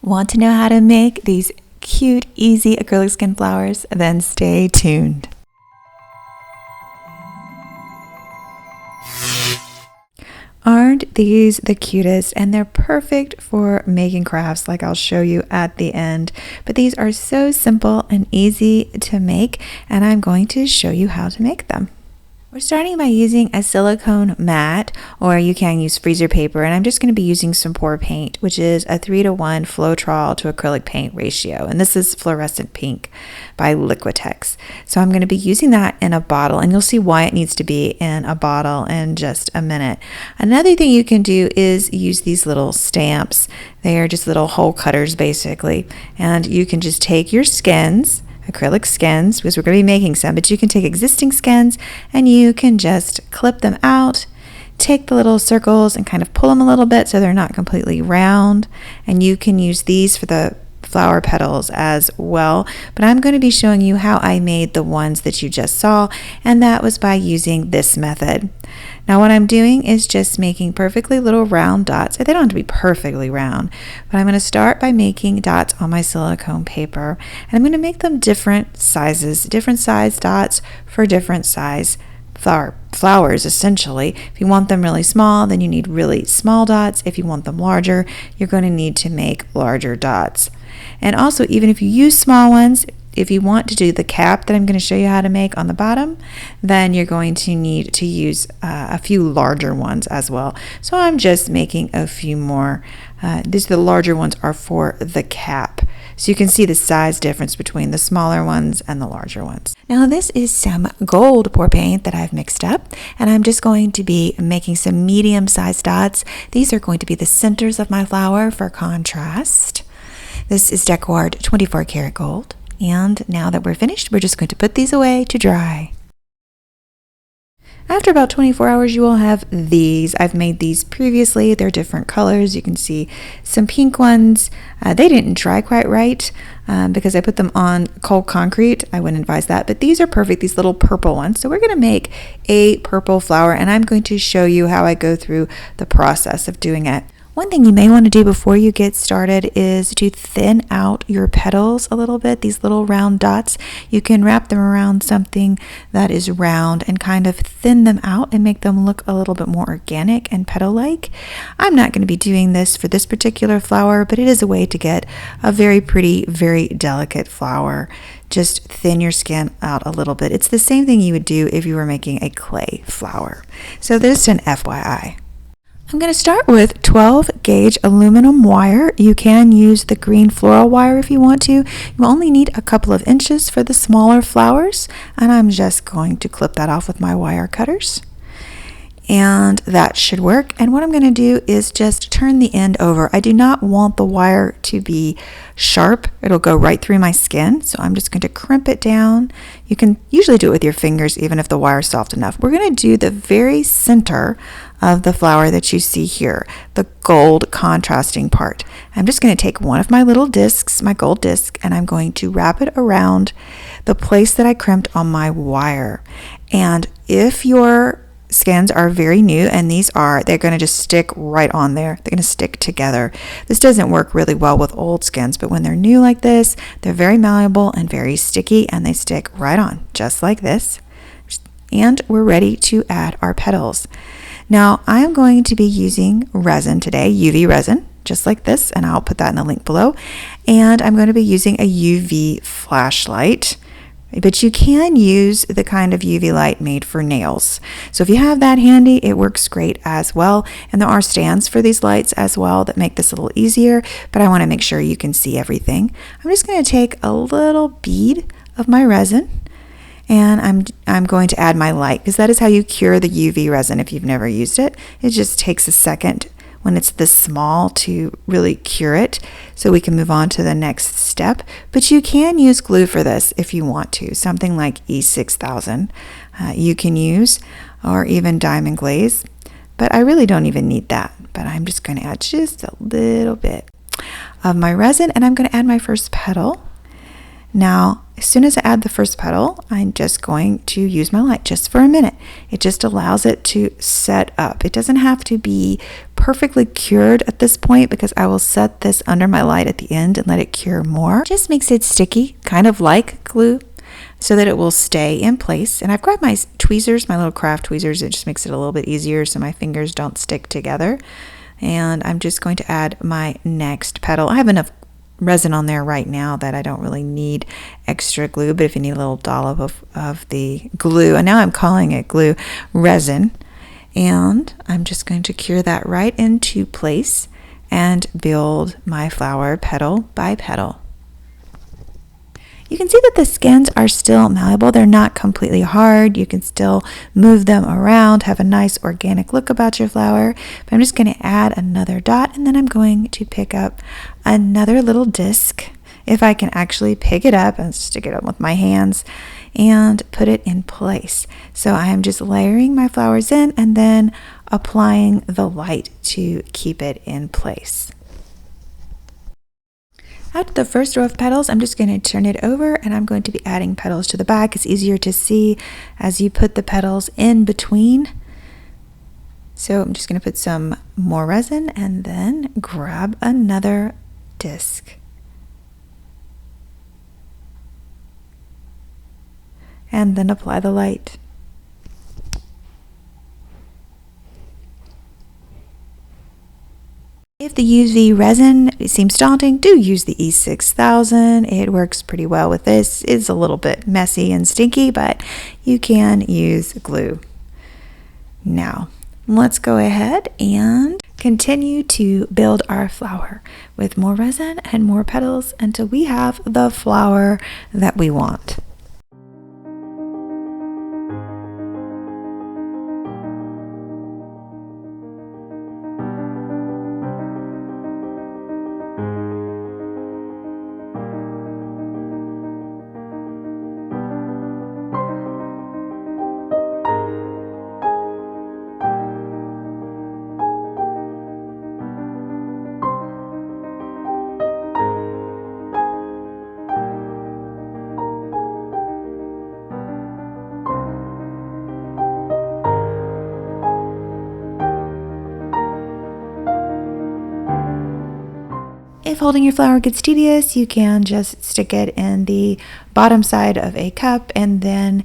Want to know how to make these cute, easy acrylic skin flowers? Then stay tuned. Aren't these the cutest? And they're perfect for making crafts like I'll show you at the end. But these are so simple and easy to make, and I'm going to show you how to make them. We're starting by using a silicone mat, or you can use freezer paper, and I'm just going to be using some pour paint, which is a 3:1 Floetrol to acrylic paint ratio, and this is fluorescent pink by Liquitex. So I'm going to be using that in a bottle, and you'll see why it needs to be in a bottle in just a minute. Another thing you can do is use these little stamps. They are just little hole cutters basically, and you can just take your skins, acrylic skins, because we're going to be making some, but you can take existing skins and you can just clip them out, take the little circles and kind of pull them a little bit so they're not completely round, and you can use these for the flower petals as well. But I'm going to be showing you how I made the ones that you just saw, and that was by using this method. Now what I'm doing is just making perfectly little round dots. They don't have to be perfectly round, but I'm going to start by making dots on my silicone paper, and I'm going to make them different sizes, different size dots for different size flowers essentially. If you want them really small, then you need really small dots. If you want them larger, you're going to need to make larger dots. And also, even if you use small ones, if you want to do the cap that I'm going to show you how to make on the bottom, then you're going to need to use a few larger ones as well. So I'm just making a few more. The larger ones are for the cap. So you can see the size difference between the smaller ones and the larger ones. Now this is some gold pour paint that I've mixed up, and I'm just going to be making some medium-sized dots. These are going to be the centers of my flower for contrast. This is Decor 24 karat gold. And now that we're finished, we're just going to put these away to dry. After about 24 hours, you will have these. I've made these previously. They're different colors. You can see some pink ones. They didn't dry quite right because I put them on cold concrete. I wouldn't advise that, but these are perfect, these little purple ones. So we're going to make a purple flower, and I'm going to show you how I go through the process of doing it. One thing you may want to do before you get started is to thin out your petals a little bit, these little round dots. You can wrap them around something that is round and kind of thin them out and make them look a little bit more organic and petal-like. I'm not going to be doing this for this particular flower, but it is a way to get a very pretty, very delicate flower. Just thin your skin out a little bit. It's the same thing you would do if you were making a clay flower. So there's an FYI. I'm going to start with 12 gauge aluminum wire. You can use the green floral wire if you want to. You only need a couple of inches for the smaller flowers, and I'm just going to clip that off with my wire cutters. And that should work. And what I'm going to do is just turn the end over. I do not want the wire to be sharp. It'll go right through my skin. So I'm just going to crimp it down. You can usually do it with your fingers, even if the wire is soft enough. We're going to do the very center of the flower that you see here, the gold contrasting part. I'm just going to take one of my little discs, my gold disc, and I'm going to wrap it around the place that I crimped on my wire. And if your skins are very new, and they're going to just stick right on there. They're going to stick together. This doesn't work really well with old skins, but when they're new like this, they're very malleable and very sticky, and they stick right on, just like this. And we're ready to add our petals. Now, I am going to be using resin today, UV resin, just like this, and I'll put that in the link below. And I'm going to be using a UV flashlight. But you can use the kind of UV light made for nails. So if you have that handy, it works great as well. And there are stands for these lights as well that make this a little easier, but I want to make sure you can see everything. I'm just going to take a little bead of my resin, and I'm going to add my light, because that is how you cure the UV resin if you've never used it. It just takes a second when it's this small to really cure it, so we can move on to the next step. But you can use glue for this if you want to, something like E6000 you can use, or even diamond glaze, but I really don't even need that. But I'm just going to add just a little bit of my resin, and I'm going to add my first petal. Now As soon as I add the first petal, I'm just going to use my light just for a minute. It just allows it to set up. It doesn't have to be perfectly cured at this point because I will set this under my light at the end and let it cure more. It just makes it sticky, kind of like glue, so that it will stay in place. And I've grabbed my tweezers, my little craft tweezers. It just makes it a little bit easier so my fingers don't stick together. And I'm just going to add my next petal. I have enough resin on there right now that I don't really need extra glue, but if you need a little dollop of the glue, and now I'm calling it glue, resin, and I'm just going to cure that right into place and build my flower petal by petal. You can see that the skins are still malleable. They're not completely hard. You can still move them around, have a nice organic look about your flower. But I'm just going to add another dot, and then I'm going to pick up another little disc, if I can actually pick it up and stick it up with my hands and put it in place. So I am just layering my flowers in and then applying the light to keep it in place. After the first row of petals, I'm just going to turn it over and I'm going to be adding petals to the back. It's easier to see as you put the petals in between. So I'm just going to put some more resin and then grab another disc. And then apply the light. If the UV resin seems daunting, do use the E6000. It works pretty well with this. It's a little bit messy and stinky, but you can use glue. Now, let's go ahead and continue to build our flower with more resin and more petals until we have the flower that we want. If holding your flower gets tedious, you can just stick it in the bottom side of a cup and then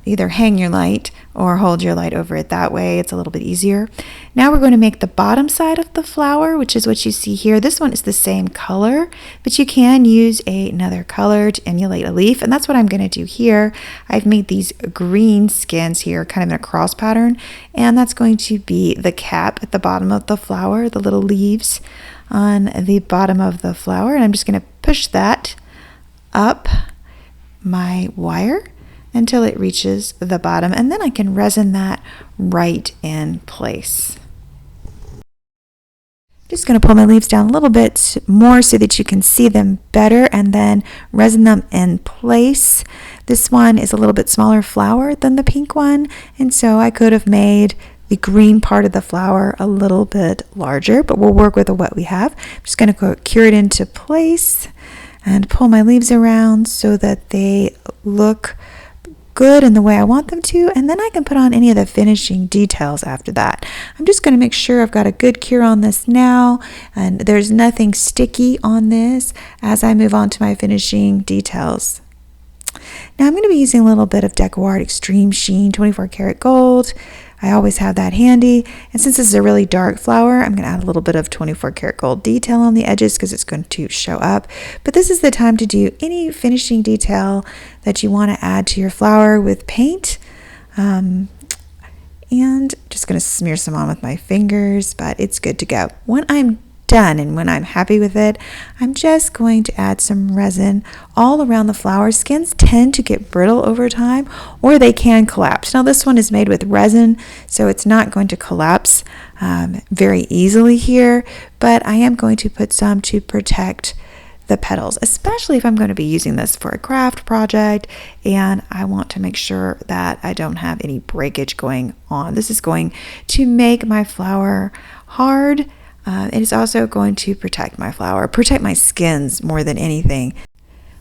either hang your light or hold your light over it that way. It's a little bit easier. Now we're going to make the bottom side of the flower, which is what you see here. This one is the same color, but you can use another color to emulate a leaf, and that's what I'm going to do here. I've made these green skins here, kind of in a cross pattern, and that's going to be the cap at the bottom of the flower, the little leaves on the bottom of the flower, and I'm just going to push that up my wire until it reaches the bottom, and then I can resin that right in place. Just going to pull my leaves down a little bit more so that you can see them better and then resin them in place. This one is a little bit smaller flower than the pink one, and so I could have made the green part of the flower a little bit larger, but we'll work with what we have. I'm just going to cure it into place and pull my leaves around so that they look good in the way I want them to, and then I can put on any of the finishing details after that. I'm just going to make sure I've got a good cure on this now, and there's nothing sticky on this as I move on to my finishing details. Now I'm going to be using a little bit of DecoArt Extreme Sheen 24 karat gold. I always have that handy, and since this is a really dark flower, I'm going to add a little bit of 24 karat gold detail on the edges because it's going to show up. But this is the time to do any finishing detail that you want to add to your flower with paint. And just going to smear some on with my fingers, but it's good to go. When I'm done and when I'm happy with it, I'm just going to add some resin all around the flower. Skins tend to get brittle over time, or they can collapse. Now this one is made with resin, so it's not going to collapse very easily here, but I am going to put some to protect the petals, especially if I'm going to be using this for a craft project and I want to make sure that I don't have any breakage going on. This is going to make my flower hard. It is also going to protect my flower, protect my skins more than anything.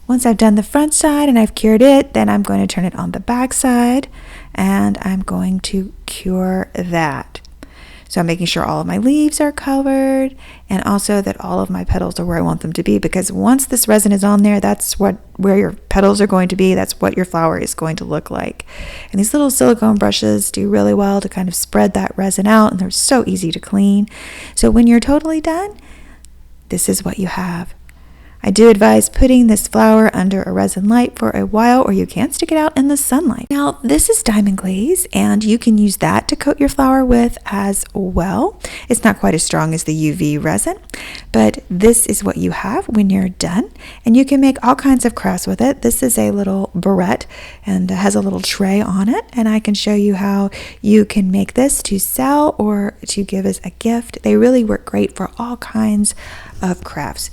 Once I've done the front side and I've cured it, then I'm going to turn it on the back side and I'm going to cure that. So I'm making sure all of my leaves are covered and also that all of my petals are where I want them to be, because once this resin is on there, that's where your petals are going to be. That's what your flower is going to look like. And these little silicone brushes do really well to kind of spread that resin out, and they're so easy to clean. So when you're totally done, this is what you have. I do advise putting this flower under a resin light for a while, or you can stick it out in the sunlight. Now, this is diamond glaze, and you can use that to coat your flower with as well. It's not quite as strong as the UV resin, but this is what you have when you're done, and you can make all kinds of crafts with it. This is a little barrette and has a little tray on it, and I can show you how you can make this to sell or to give as a gift. They really work great for all kinds of crafts.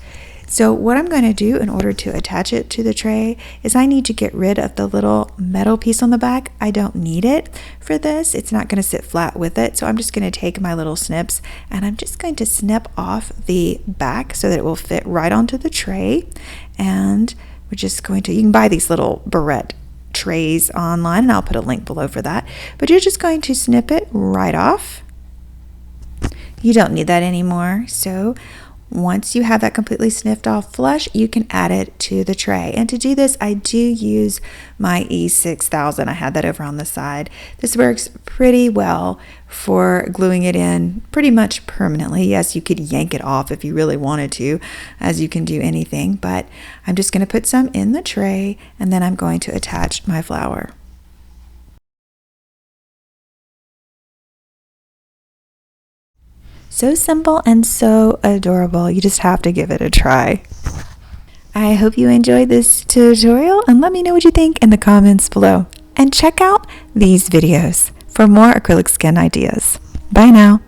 So what I'm going to do in order to attach it to the tray is I need to get rid of the little metal piece on the back. I don't need it for this. It's not going to sit flat with it. So I'm just going to take my little snips and I'm just going to snip off the back so that it will fit right onto the tray. And we're just going to, you can buy these little barrette trays online, and I'll put a link below for that. But you're just going to snip it right off. You don't need that anymore. So once you have that completely snipped off flush, you can add it to the tray. And to do this, I do use my E6000. I had that over on the side. This works pretty well for gluing it in pretty much permanently. Yes, you could yank it off if you really wanted to, as you can do anything, but I'm just going to put some in the tray and then I'm going to attach my flower. So simple and so adorable. You just have to give it a try. I hope you enjoyed this tutorial, and let me know what you think in the comments below. And check out these videos for more acrylic skin ideas. Bye now.